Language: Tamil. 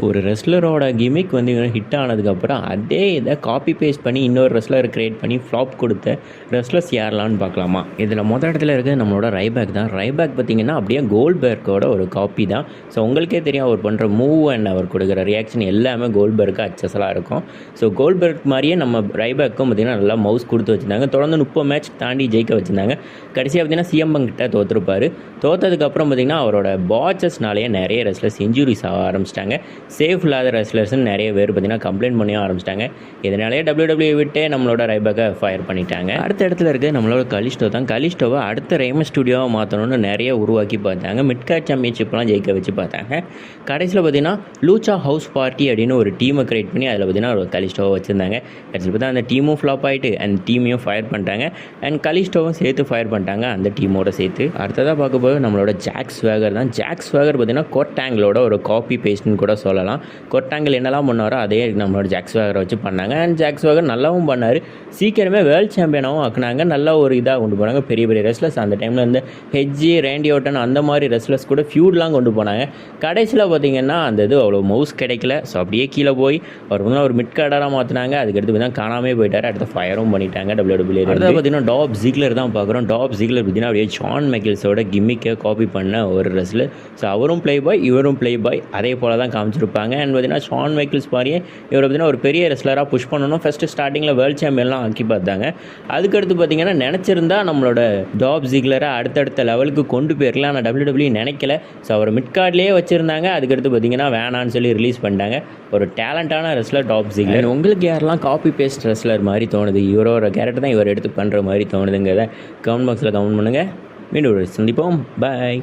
ஒரு ரெஸ்லரோட கிமிக் வந்து ஹிட் ஆனதுக்கப்புறம் அதே இதை காப்பி பேஸ்ட் பண்ணி இன்னொரு ரெஸ்லர் கிரியேட் பண்ணி ஃப்ளாப் கொடுத்த ரெஸ்லர்ஸ் யாரெல்லாம்னு பார்க்கலாமா. இதில் மொதல் இடத்துல இருக்கிறது நம்மளோட ரைபேக் தான். ரைபேக் பார்த்திங்கன்னா அப்படியே கோல்ட்பெர்க்கோட ஒரு காப்பி தான். ஸோ உங்களுக்கே தெரியும் அவர் பண்ணுற மூவ் அண்ட் அவர் கொடுக்குற ரியாக்ஷன் எல்லாமே கோல்ட்பெர்க்கு அச்சஸலாக இருக்கும். ஸோ கோல்ட்பெர்க் மாதிரியே நம்ம ரைபேக்கும் பார்த்திங்கன்னா நல்லா மவுஸ் கொடுத்து வச்சுருந்தாங்க. தொடர்ந்து 30 மேட்ச் தாண்டி ஜெயிக்க வச்சுருந்தாங்க. கடைசியாக பார்த்திங்கன்னா சிஎம் கிட்ட தோற்றுருப்பார். தோற்றதுக்கப்புறம் பார்த்திங்கன்னா அவரோட பாட்சஸ்னாலேயே நிறைய ரெஸ்லர்ஸ் இன்ஜுரிஸ் ஆக ஆரம்பிச்சிட்டாங்க. சேஃப் இல்லாத ரெஸ்லர்ஸ்னு நிறைய பேர் பார்த்திங்கன்னா கம்ப்ளைண்ட் பண்ணி ஆரம்பிச்சிட்டாங்க. இதனாலேயே WWE விட்டு நம்மளோட ரைபேக்கை ஃபயர் பண்ணிட்டாங்க. அடுத்த இடத்துல இருக்க நம்மளோட கலிஸ்டோ தான். கலிஸ்டோவை அடுத்த ரேமன் ஸ்டுடியோவை மாற்றணும்னு நிறைய உருவாக்கி பார்த்தாங்க. மிட்கார்ட் சாம்பியன்ஷிப்லாம் ஜெயிக்க வச்சு பார்த்தாங்க. கடைசியில் பார்த்திங்கன்னா லூச்சா ஹவுஸ் பார்ட்டி அப்படின்னு ஒரு டீமை கிரியேட் பண்ணி அதில் பார்த்திங்கன்னா ஒரு கலிஸ்டோவை வச்சுருந்தாங்க. கடைசியில் பார்த்தா அந்த டீமும் ஃப்ளாப் ஆகிட்டு அந்த டீமையும் ஃபயர் பண்ணிட்டாங்க. அண்ட் கலிஸ்டோவும் சேர்த்து ஃபயர் பண்ணிட்டாங்க அந்த டீமோட சேர்த்து. அடுத்ததாக பார்க்க போது நம்மளோட ஜாக் ஸ்வேகர் தான். ஜாக் ஸ்வேகர் பார்த்திங்கன்னா கோட்டாங்கிளோட ஒரு காப்பி பேஸ்ட்னு கூட சொல்லலாம். கோட்டாங்கிள் என்னெல்லாம் பண்ணாரோ அதே நம்மளோட ஜாக் ஸ்வேகரை வச்சு பண்ணாங்க. அண்ட் ஜாக் ஸ்வேகர் நல்லாவும் பண்ணார். சீக்கிரமே வேர்ல்டு சாம்பியனாகவும் ஆக்குனாங்க. நல்ல ஒரு இதாக கொண்டு போனாங்க. பெரிய பெரிய ரெஸ்லர்ஸ் அந்த டைமில் வந்து ஹெஜ்ஜி, ரேண்டி ஓட்டன் அந்த மாதிரி ரெஸ்லர்ஸ் கூட ஃபியூட்லாம் கொண்டு போனாங்க. கடைசியில் பார்த்திங்கன்னா அந்த இது அவ்வளோ மவுஸ் கிடைக்கல. ஸோ அப்படியே கீழே போய் அவர் வந்து ஒரு மிட் கார்டராக மாற்றினாங்க. அதுக்கடுத்து தான் காணாமே போயிட்டார். அடுத்த ஃபயரும் பண்ணிட்டாங்க WWE. அடுத்து பார்த்திங்கன்னா டாப் ஜிக்லர் தான் பார்க்குறோம். டாப் ஜிக்லர் பார்த்திங்கன்னா அப்படியே ஷான் மைக்கேல்ஸோட கிம்மிக்கை காப்பி பண்ண ஒரு ரெஸ்லர். ஸோ அவரும் ப்ளே பாய், இவரும் ப்ளே பாய், அதே போல் தான் காமிச்சிருப்பாங்க. அண்ட் பார்த்திங்கன்னா ஷான் மைக்கேல்ஸ் மாதிரியே இவர் பார்த்திங்கன்னா ஒரு பெரிய ரெஸ்லராக புஷ் பண்ணணும். ஃபஸ்ட்டு ஸ்டார்டிங்கில் வேர்ல்டு சாம்பியன்லாம் ஆக்கி பார்த்தாங்க. அதுக்கடுத்து பார்த்திங்கன்னா நினச்சிருந்தா நம்மளோட டாப் ஜிக்லரை அடுத்தடுத்த லெவலுக்கு கொண்டு போயிருக்கலாம். ஆனால் WWE நினைக்கல. ஸோ அவர் மிட் கார்ட்லேயே வச்சுருந்தாங்க. அதுக்கடுத்து பார்த்திங்கன்னா வேணான்னு சொல்லி ரிலீஸ் பண்ணிட்டாங்க. ஒரு டேலண்டான ரெஸ்லர் டாப் ஜிக்லர். உங்களுக்கு யாரெல்லாம் காப்பி பேஸ்ட் ரெஸ்லர் மாதிரி தோணுது, இவரோட கேரக்டர் தான் இவர் எடுத்து பண்ணுற மாதிரி தோணுதுங்கிறத கமெண்ட் பாக்ஸில் கமெண்ட் பண்ணுங்கள். மீண்டும் சந்திப்போம். பாய்.